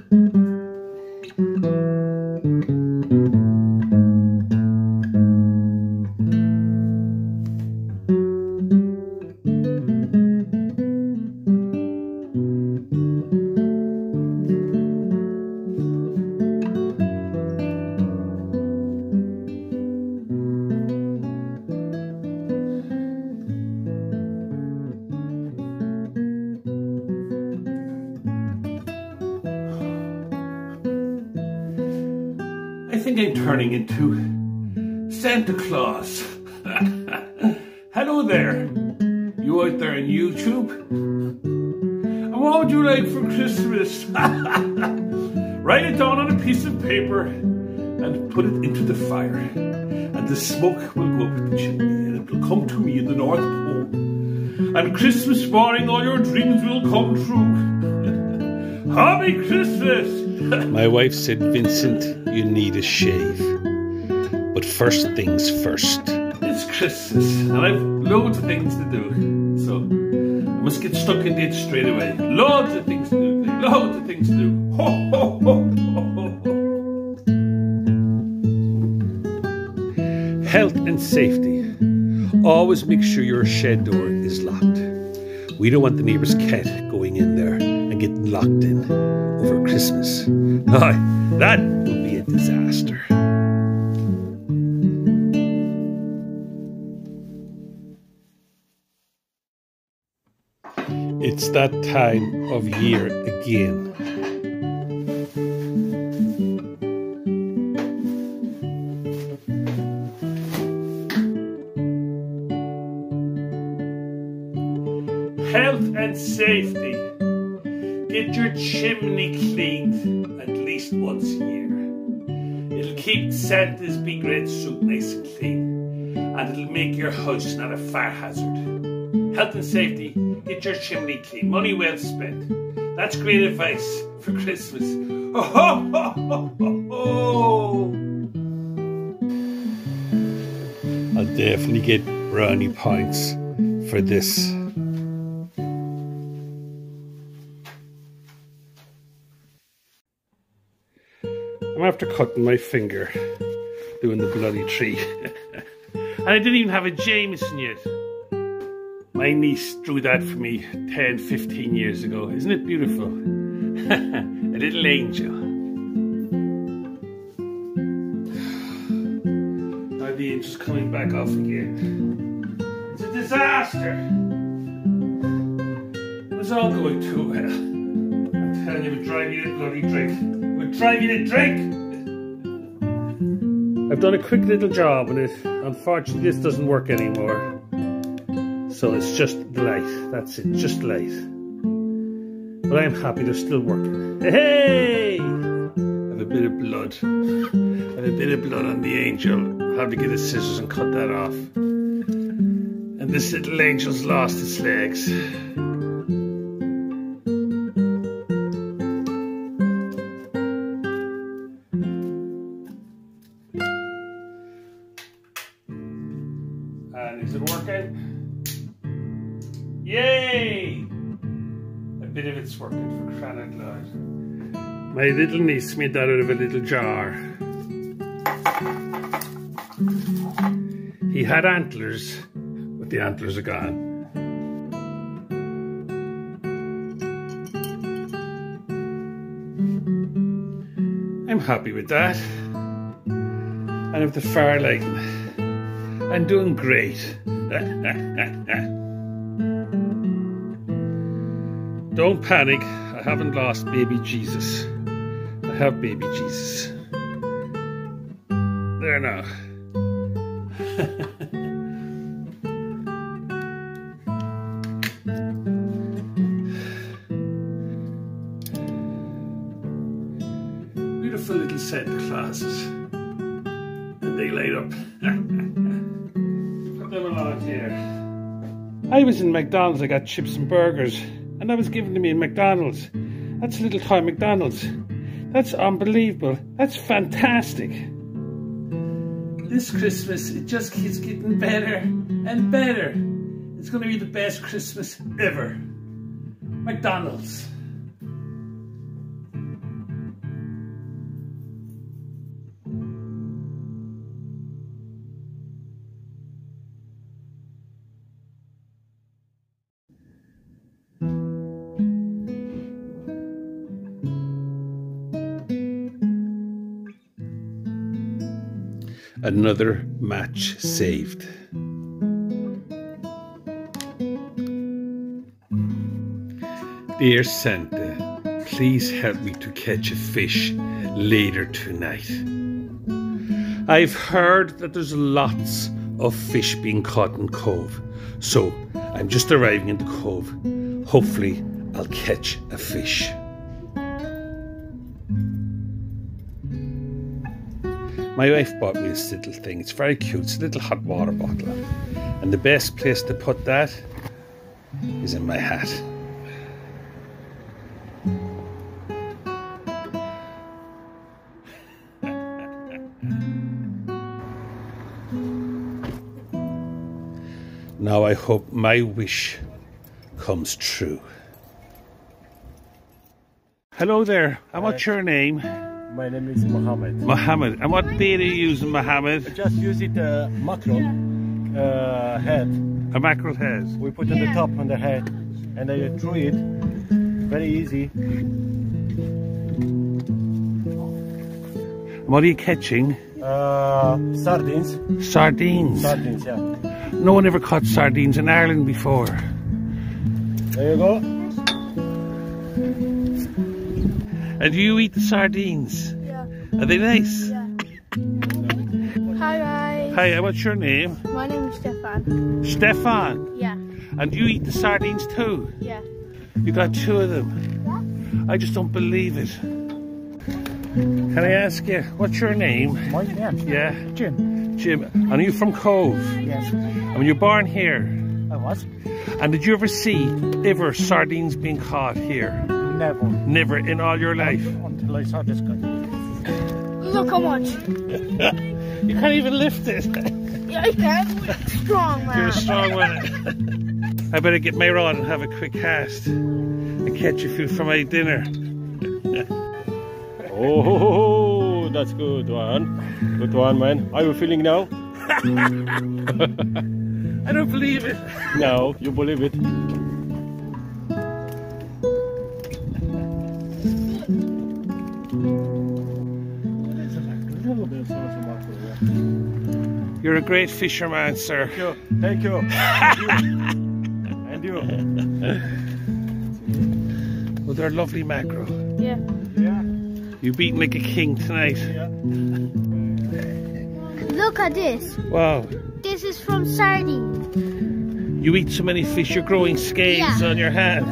I think I'm turning into Santa Claus. Hello there, you out there on YouTube. And what would you like for Christmas? Write it down on a piece of paper and put it into the fire. And the smoke will go up the chimney and it will come to me in the North Pole. And Christmas morning all your dreams will come true. Happy Christmas! My wife said, Vincent, you need a shave. But first things first. It's Christmas and I've loads of things to do. So I must get stuck into it straight away. Loads of things to do. Loads of things to do. Ho, ho, ho, ho, ho. Health and safety. Always make sure your shed door is locked. We don't want the neighbour's cat going in there and getting locked in over Christmas. That will be a disaster. It's that time of year again. Health and safety. Get your chimney cleaned at least once a year. It'll keep Santa's big red suit nice and clean, and it'll make your house not a fire hazard. Health and safety. Get your chimney clean. Money well spent. That's great advice for Christmas. Oh, ho, ho, ho, ho, ho. I'll definitely get brownie points for this. I'm after cutting my finger doing the bloody tree. And I didn't even have a Jameson yet. My niece drew that for me 10, 15 years ago. Isn't it beautiful? A little angel. Now the angel's coming back off again. It's a disaster. It was all going too well. I'm telling you, it would drive you to bloody drink. It would drive you to drink. I've done a quick little job on it. Unfortunately, this doesn't work anymore. So it's just the light. That's it, just light. But I'm happy they're still working. Hey! I have a bit of blood. I have a bit of blood on the angel. I'll have to get the scissors and cut that off. And this little angel's lost its legs. And is it working? Yay! A bit of it's working for crying out loud. My little niece made that out of a little jar. He had antlers, but the antlers are gone. I'm happy with that. And with the fire lighting, I'm doing great. Don't panic, I haven't lost baby Jesus. I have baby Jesus. There now. Beautiful little Santa Clauses. And they light up. Put them along here. I was in McDonald's, I got chips and burgers. And that was given to me in McDonald's. That's a little toy McDonald's. That's unbelievable. That's fantastic. This Christmas, it just keeps getting better and better. It's going to be the best Christmas ever. McDonald's. Another match saved. Dear Santa, please help me to catch a fish later tonight. I've heard that there's lots of fish being caught in Cove, so I'm just arriving in the Cove. Hopefully I'll catch a fish. My wife bought me this little thing. It's very cute. It's a little hot water bottle. And the best place to put that is in my hat. Now I hope my wish comes true. Hello there. And what's your name? My name is Mohammed. Mohammed. And what bait are you using, Mohammed? Just use it mackerel head. A mackerel head. We put on the top on the head and I threw it. Very easy. What are you catching? Sardines. Sardines. Sardines, yeah. No one ever caught sardines in Ireland before. There you go. And do you eat the sardines? Yeah. Are they nice? Yeah. Hi guys. Hi, what's your name? My name is Stefan. Stefan. Yeah. And do you eat the sardines too? Yeah. You got 2 of them. I just don't believe it. Can I ask you, what's your name? Mine, yeah. Yeah. Jim. Jim. And are you from Cove? Yes. And were you born here? I was. And did you ever see sardines being caught here? Never. Never in all your life? Until I saw this guy. Look how much. You can't even lift it. Yeah, I can. Strong man. You're a strong one. I better get my rod and have a quick cast and catch a few for my dinner. Oh, that's good one. Good one, man. How are you feeling now? I don't believe it. No, you believe it. You're a great fisherman, sir. Thank you. And you. Well, they're lovely mackerel. Yeah. Yeah. You've beaten like a king tonight. Yeah. Look at this. Wow. This is from sardine. You eat so many fish, you're growing scales Yeah. on your hand.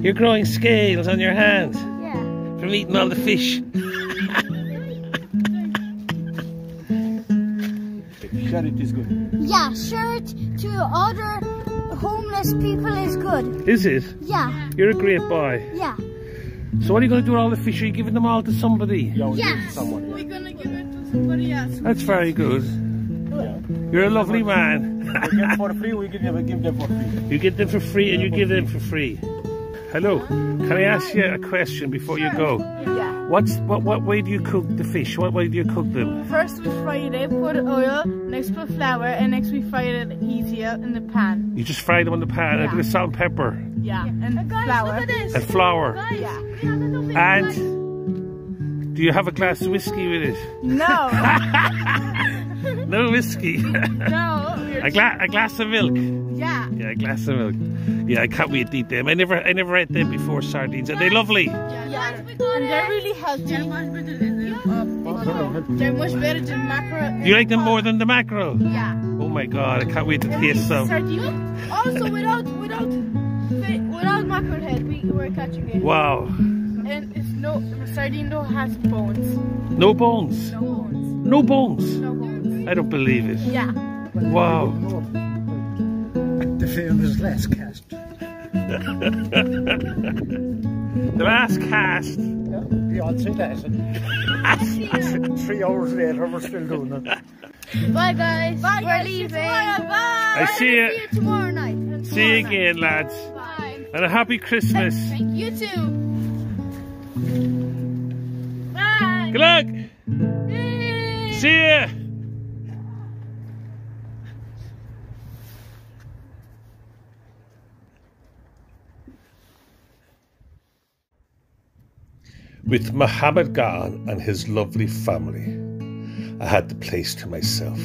You're growing scales on your hand Yeah. from eating all the fish. Charity is good. Yeah, shirt to other homeless people is good. Is it? Yeah. You're a great boy. Yeah. So what are you going to do with all the fish? Are you giving them all to somebody? Yeah, we give Yes. someone. We're gonna give it to somebody else. That's very good. Yeah. You're a lovely man. We give for free, we give them for free. You get them for free and you give them for free. Hello, can I ask you a question before you go? Yeah. What way do you cook the fish? What way do you cook them? First we fry it, put oil, next put flour, and next we fry it easier in the pan. You just fry them on the pan and Yeah. with salt and pepper Yeah, and flour. and flour. Yeah. And do you have a glass of whiskey with it? No, No whiskey. no. A glass of milk. Yeah. Yeah, a glass of milk. Yeah, I can't wait to eat them. I never ate them before, sardines. Are they lovely? Yeah. And they're really healthy. They're much better than mackerel. Do you like them more than the mackerel? Yeah. Oh my god, I can't wait to taste them. Sardine. Also, without mackerel head, we're catching it. Wow. And it's sardine though has bones. No bones. No bones. No bones. No bones. I don't believe it. Yeah. Wow. The famous last cast. The last cast. Beyonce dancing. 3 hours later, we're still doing it. Bye guys. Bye, We're guys. leaving. Bye. I see you. See you tomorrow night. See you again, lads. Bye. And a happy Christmas. You too. Bye. Good luck. See ya. With Mohammed gone and his lovely family, I had the place to myself.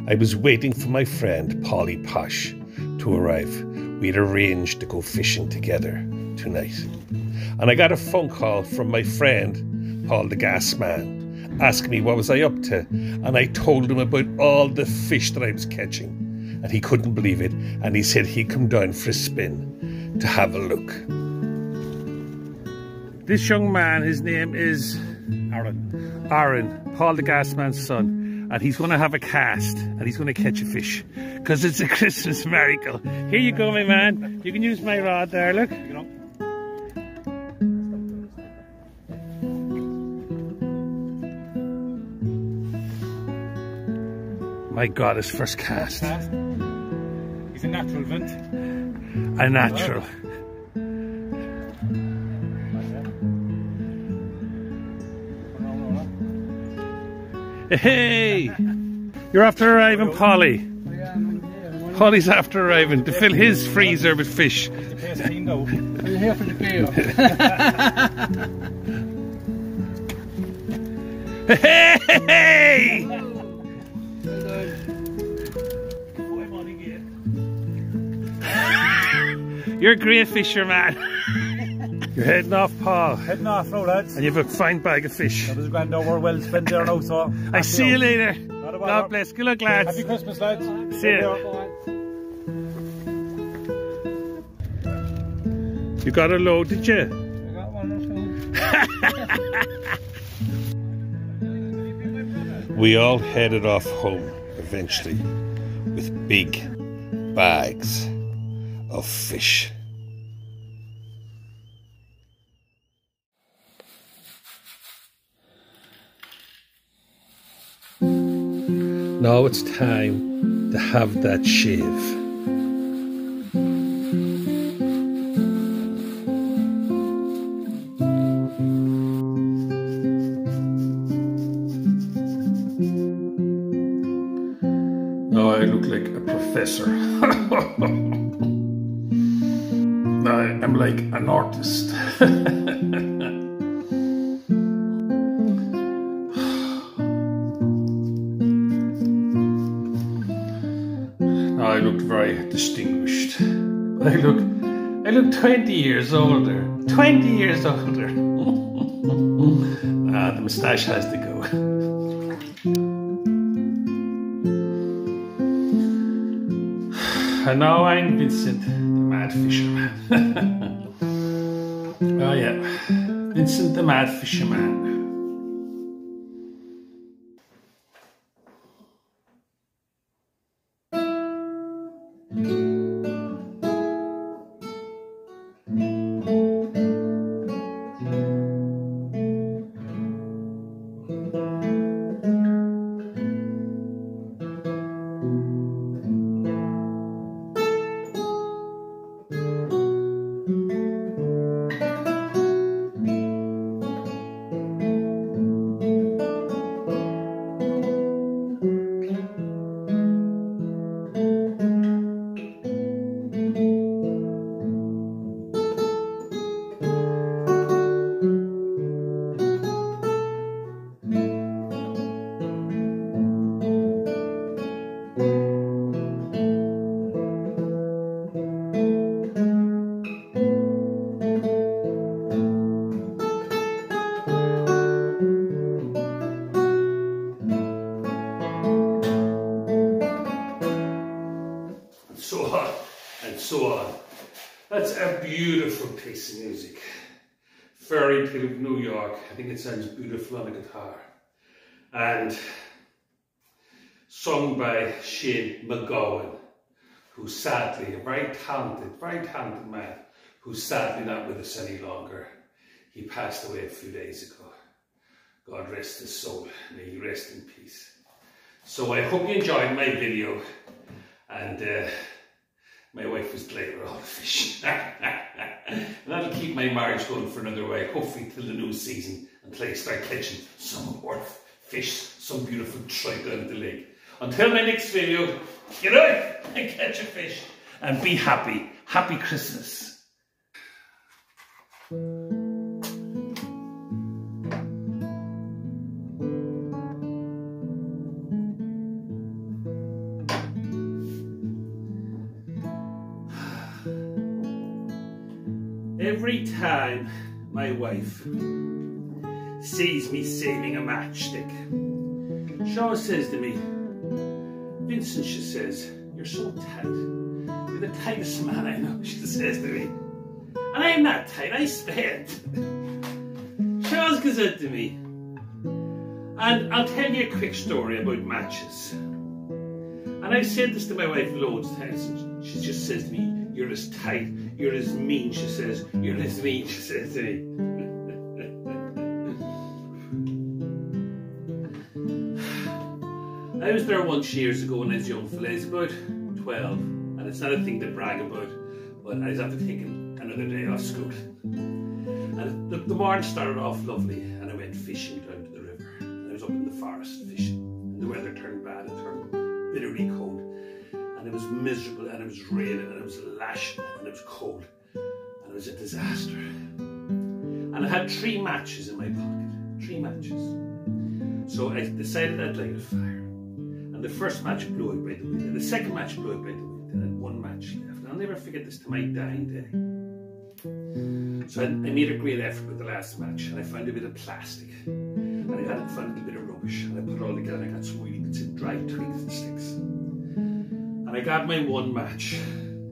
I was waiting for my friend Polly Posh to arrive. We had arranged to go fishing together tonight. And I got a phone call from my friend Paul the Gas Man, asking me what was I up to. And I told him about all the fish that I was catching. And he couldn't believe it. And he said he'd come down for a spin to have a look. This young man, his name is Aaron, Paul the Gas Man's son. And he's going to have a cast and he's going to catch a fish because it's a Christmas miracle. Here you go, my man. You can use my rod there, look. My God, his first cast. He's a natural, Vint. A natural. Hey! You're after arriving, Polly. Polly's after arriving to fill his freezer with fish. Are you here for the beer? Hey! You're a great fisherman. You're heading off, Paul. Heading off now, lads. And you have a fine bag of fish. That was a grand hour well spent there now, so. I see you later. God bless. Good luck, lads. Happy Christmas, lads. See you. You got a load, did you? I got one or two. We all headed off home eventually with big bags of fish. Now it's time to have that shave. Now I look like a professor. I'm like an artist. I looked very distinguished. I look 20 years older. 20 years older. The moustache has to go. And now I'm Vincent, the Mad Fisherman. Oh yeah, Vincent the Mad Fisherman. So on and so on. That's a beautiful piece of music. Fairy Tale of New York. I think it sounds beautiful on a guitar. And sung by Shane MacGowan, who's sadly a very talented man, who's sadly not with us any longer. He passed away a few days ago. God rest his soul. May he rest in peace. So I hope you enjoyed my video. And my wife was glad with all the fish. And that'll keep my marriage going for another way, hopefully till the new season, until I start catching some more fish, some beautiful trout down the lake. Until my next video, get out and catch a fish and be happy. Happy Christmas. Every time my wife sees me saving a matchstick, she always says to me, Vincent, she says, you're so tight. You're the tightest man I know, she says to me. And I'm not tight, I spare it. She always gives it to me. And I'll tell you a quick story about matches. And I've said this to my wife loads of times, and she just says to me, you're as tight, you're as mean, she says. You're as mean, she says to me. I was there once years ago when I was young fella. I was about 12, and it's not a thing to brag about, but I was after taking another day off school. And the morning started off lovely, and I went fishing down to the river. And I was up in the forest fishing, and the weather turned bad, it turned bitterly cold. And it was miserable, and it was raining, and it was lashing, and it was cold, and it was a disaster. And I had 3 matches in my pocket, 3 matches. So I decided I'd light a fire. And the first match blew out by the wind, and the second match blew out by the wind, and I had 1 match left. And I'll never forget this to my dying day. So I made a great effort with the last match, and I found a bit of plastic, and I found a bit of rubbish, and I put it all together, and I got some really bits of dry twigs and sticks. And I got my 1 match,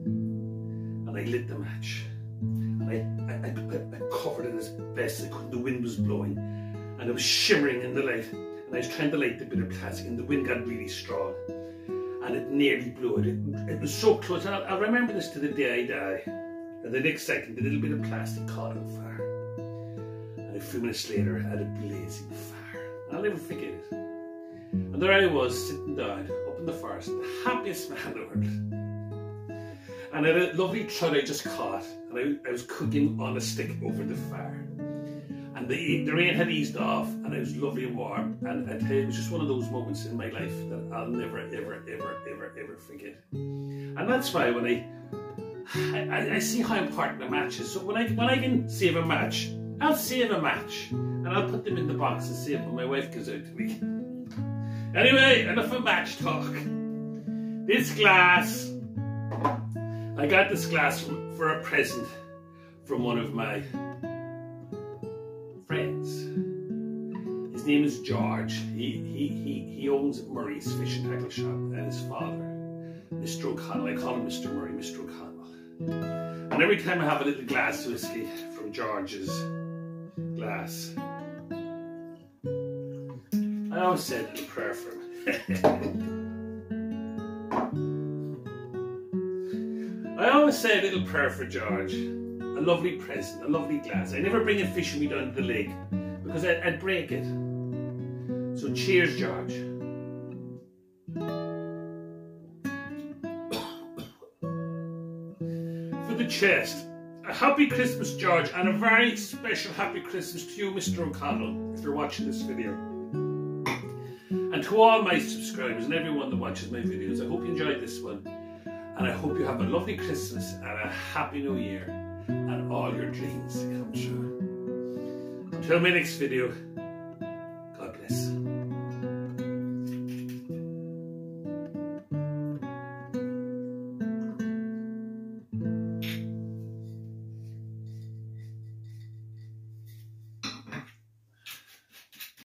and I lit the match, and I covered it as best I could. The wind was blowing, and it was shimmering in the light, and I was trying to light the bit of plastic, and the wind got really strong, and it nearly blew it. It was so close. I'll remember this to the day I die. And the next second, the little bit of plastic caught on fire, and a few minutes later, I had a blazing fire. And I'll never forget it. And there I was, sitting down up in the forest, the happiest man in the world. And I had a lovely trout I just caught, and I was cooking on a stick over the fire. And the rain had eased off, and it was lovely and warm. And I tell you, it was just one of those moments in my life that I'll never, ever, ever, ever, ever forget. And that's why when I see how important a match is. So when I can save a match, I'll save a match, and I'll put them in the box and save when my wife goes out to me. Anyway, enough of match talk. This glass, I got this glass for a present from one of my friends. His name is George. He owns Murray's Fish and Tackle Shop, and his father, Mr. O'Connell. I call him Mr. Murray, Mr. O'Connell. And every time I have a little glass of whiskey from George's glass, I always say a little prayer for him. I always say a little prayer for George. A lovely present, a lovely glass. I never bring a fish with me down to the lake because I'd break it. So cheers, George. For the chest, a happy Christmas, George, and a very special happy Christmas to you, Mr. O'Connell, if you're watching this video. And to all my subscribers and everyone that watches my videos, I hope you enjoyed this one. And I hope you have a lovely Christmas and a happy New Year, and all your dreams come true. Until my next video,